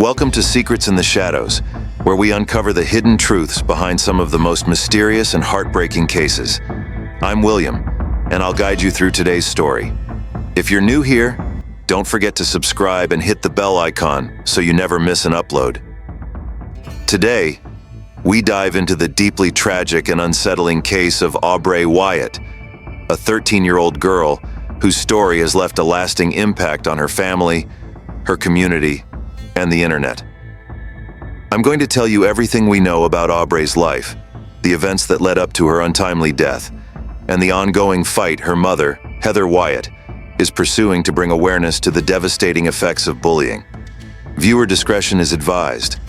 Welcome to Secrets in the Shadows, where we uncover the hidden truths behind some of the most mysterious and heartbreaking cases. I'm William, and I'll guide you through today's story. If you're new here, don't forget to subscribe and hit the bell icon so you never miss an upload. Today, we dive into the deeply tragic and unsettling case of Aubreigh Wyatt, a 13-year-old girl whose story has left a lasting impact on her family, her community, and the internet. I'm going to tell you everything we know about Aubreigh's life, the events that led up to her untimely death, and the ongoing fight her mother, Heather Wyatt, is pursuing to bring awareness to the devastating effects of bullying. Viewer discretion is advised.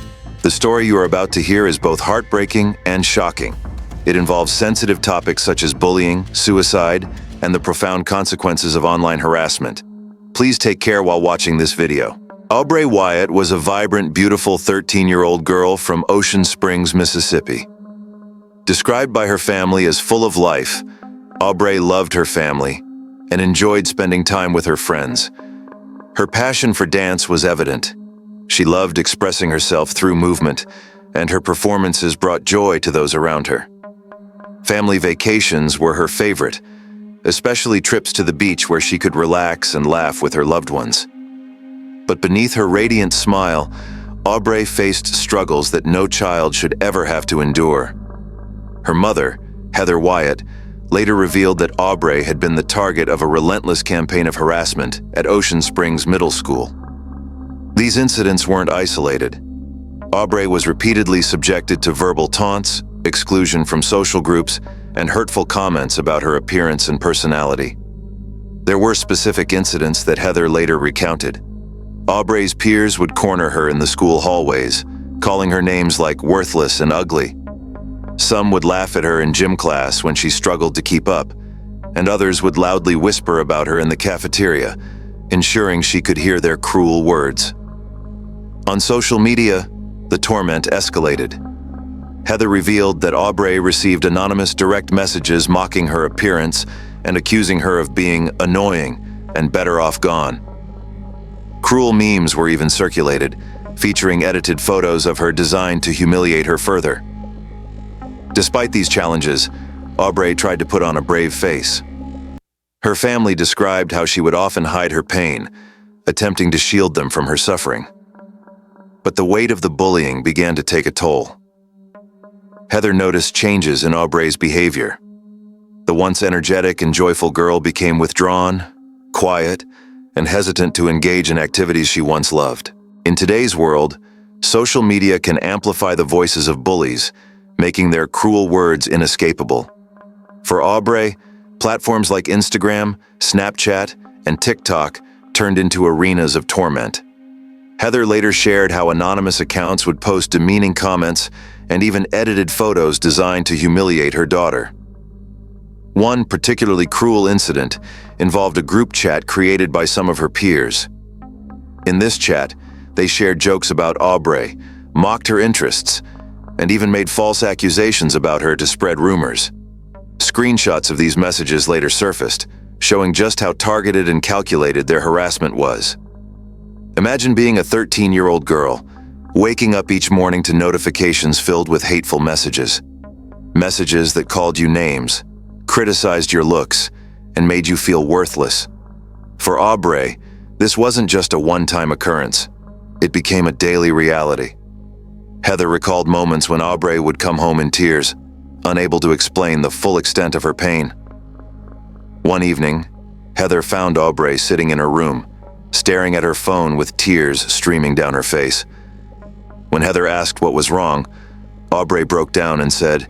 The story you are about to hear is both heartbreaking and shocking. It involves sensitive topics such as bullying, suicide, and the profound consequences of online harassment. Please take care while watching this video. Aubreigh Wyatt was a vibrant, beautiful 13-year-old girl from Ocean Springs, Mississippi. Described by her family as full of life, Aubreigh loved her family and enjoyed spending time with her friends. Her passion for dance was evident. She loved expressing herself through movement, and her performances brought joy to those around her. Family vacations were her favorite, especially trips to the beach where she could relax and laugh with her loved ones. But beneath her radiant smile, Aubreigh faced struggles that no child should ever have to endure. Her mother, Heather Wyatt, later revealed that Aubreigh had been the target of a relentless campaign of harassment at Ocean Springs Middle School. These incidents weren't isolated. Aubreigh was repeatedly subjected to verbal taunts, exclusion from social groups, and hurtful comments about her appearance and personality. There were specific incidents that Heather later recounted. Aubreigh's peers would corner her in the school hallways, calling her names like worthless and ugly. Some would laugh at her in gym class when she struggled to keep up, and others would loudly whisper about her in the cafeteria, ensuring she could hear their cruel words. On social media, the torment escalated. Heather revealed that Aubreigh received anonymous direct messages mocking her appearance and accusing her of being annoying and better off gone. Cruel memes were even circulated, featuring edited photos of her designed to humiliate her further. Despite these challenges, Aubreigh tried to put on a brave face. Her family described how she would often hide her pain, attempting to shield them from her suffering. But the weight of the bullying began to take a toll. Heather noticed changes in Aubreigh's behavior. The once energetic and joyful girl became withdrawn, quiet, and hesitant to engage in activities she once loved. In today's world, social media can amplify the voices of bullies, making their cruel words inescapable. For Aubreigh, platforms like Instagram, Snapchat, and TikTok turned into arenas of torment. Heather later shared how anonymous accounts would post demeaning comments and even edited photos designed to humiliate her daughter. One particularly cruel incident involved a group chat created by some of her peers. In this chat, they shared jokes about Aubreigh, mocked her interests, and even made false accusations about her to spread rumors. Screenshots of these messages later surfaced, showing just how targeted and calculated their harassment was. Imagine being a 13-year-old girl, waking up each morning to notifications filled with hateful messages. Messages that called you names, criticized your looks, and made you feel worthless. For Aubreigh, this wasn't just a one-time occurrence. It became a daily reality. Heather recalled moments when Aubreigh would come home in tears, unable to explain the full extent of her pain. One evening, Heather found Aubreigh sitting in her room, staring at her phone with tears streaming down her face. When Heather asked what was wrong, Aubreigh broke down and said,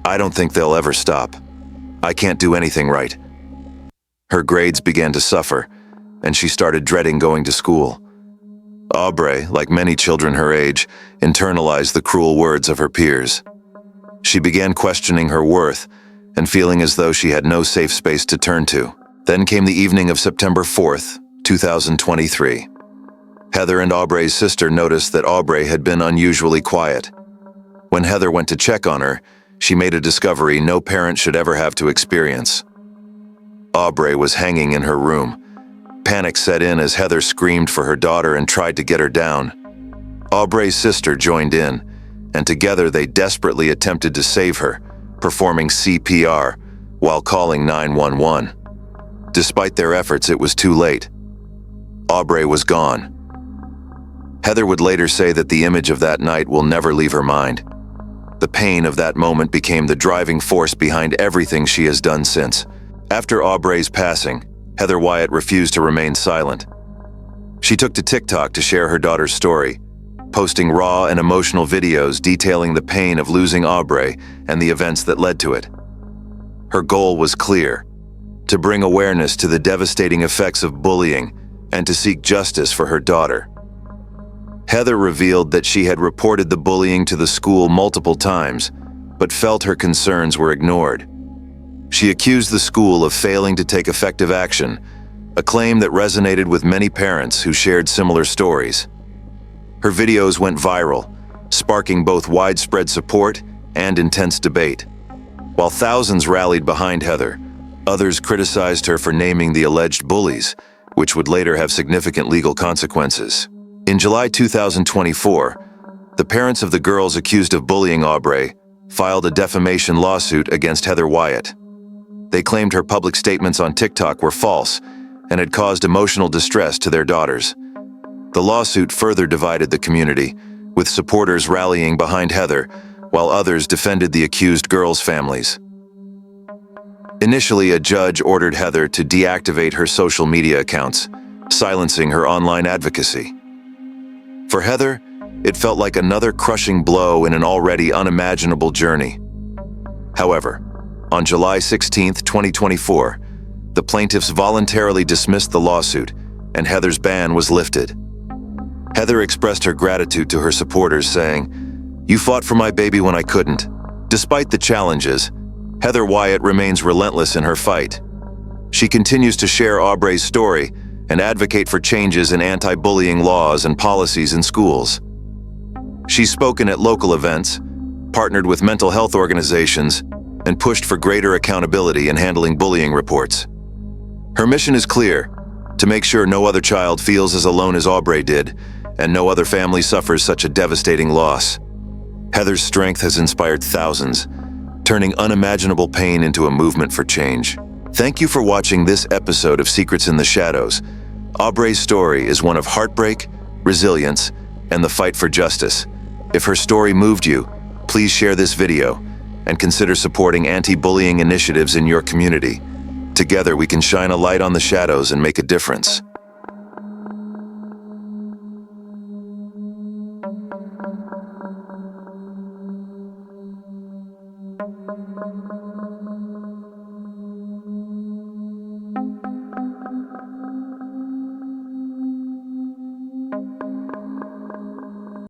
"I don't think they'll ever stop. I can't do anything right." Her grades began to suffer, and she started dreading going to school. Aubreigh, like many children her age, internalized the cruel words of her peers. She began questioning her worth and feeling as though she had no safe space to turn to. Then came the evening of September 4th, 2023. Heather and Aubreigh's sister noticed that Aubreigh had been unusually quiet. When Heather went to check on her, she made a discovery no parent should ever have to experience. Aubreigh was hanging in her room. Panic set in as Heather screamed for her daughter and tried to get her down. Aubrey's sister joined in, and together they desperately attempted to save her, performing CPR while calling 911. Despite their efforts, it was too late. Aubreigh was gone. Heather would later say that the image of that night will never leave her mind. The pain of that moment became the driving force behind everything she has done since. After Aubrey's passing, Heather Wyatt refused to remain silent. She took to TikTok to share her daughter's story, posting raw and emotional videos detailing the pain of losing Aubreigh and the events that led to it. Her goal was clear: to bring awareness to the devastating effects of bullying and to seek justice for her daughter. Heather revealed that she had reported the bullying to the school multiple times, but felt her concerns were ignored. She accused the school of failing to take effective action, a claim that resonated with many parents who shared similar stories. Her videos went viral, sparking both widespread support and intense debate. While thousands rallied behind Heather, others criticized her for naming the alleged bullies, which would later have significant legal consequences. In July 2024, the parents of the girls accused of bullying Aubreigh filed a defamation lawsuit against Heather Wyatt. They claimed her public statements on TikTok were false and had caused emotional distress to their daughters. The lawsuit further divided the community, with supporters rallying behind Heather, while others defended the accused girls' families. Initially, a judge ordered Heather to deactivate her social media accounts, silencing her online advocacy. For Heather, it felt like another crushing blow in an already unimaginable journey. However, on July 16, 2024, the plaintiffs voluntarily dismissed the lawsuit, and Heather's ban was lifted. Heather expressed her gratitude to her supporters, saying, "You fought for my baby when I couldn't." Despite the challenges, Heather Wyatt remains relentless in her fight. She continues to share Aubreigh's story and advocate for changes in anti-bullying laws and policies in schools. She's spoken at local events, partnered with mental health organizations, and pushed for greater accountability in handling bullying reports. Her mission is clear: to make sure no other child feels as alone as Aubreigh did, and no other family suffers such a devastating loss. Heather's strength has inspired thousands, turning unimaginable pain into a movement for change. Thank you for watching this episode of Secrets in the Shadows. Aubreigh's story is one of heartbreak, resilience, and the fight for justice. If her story moved you, please share this video and consider supporting anti-bullying initiatives in your community. Together we can shine a light on the shadows and make a difference.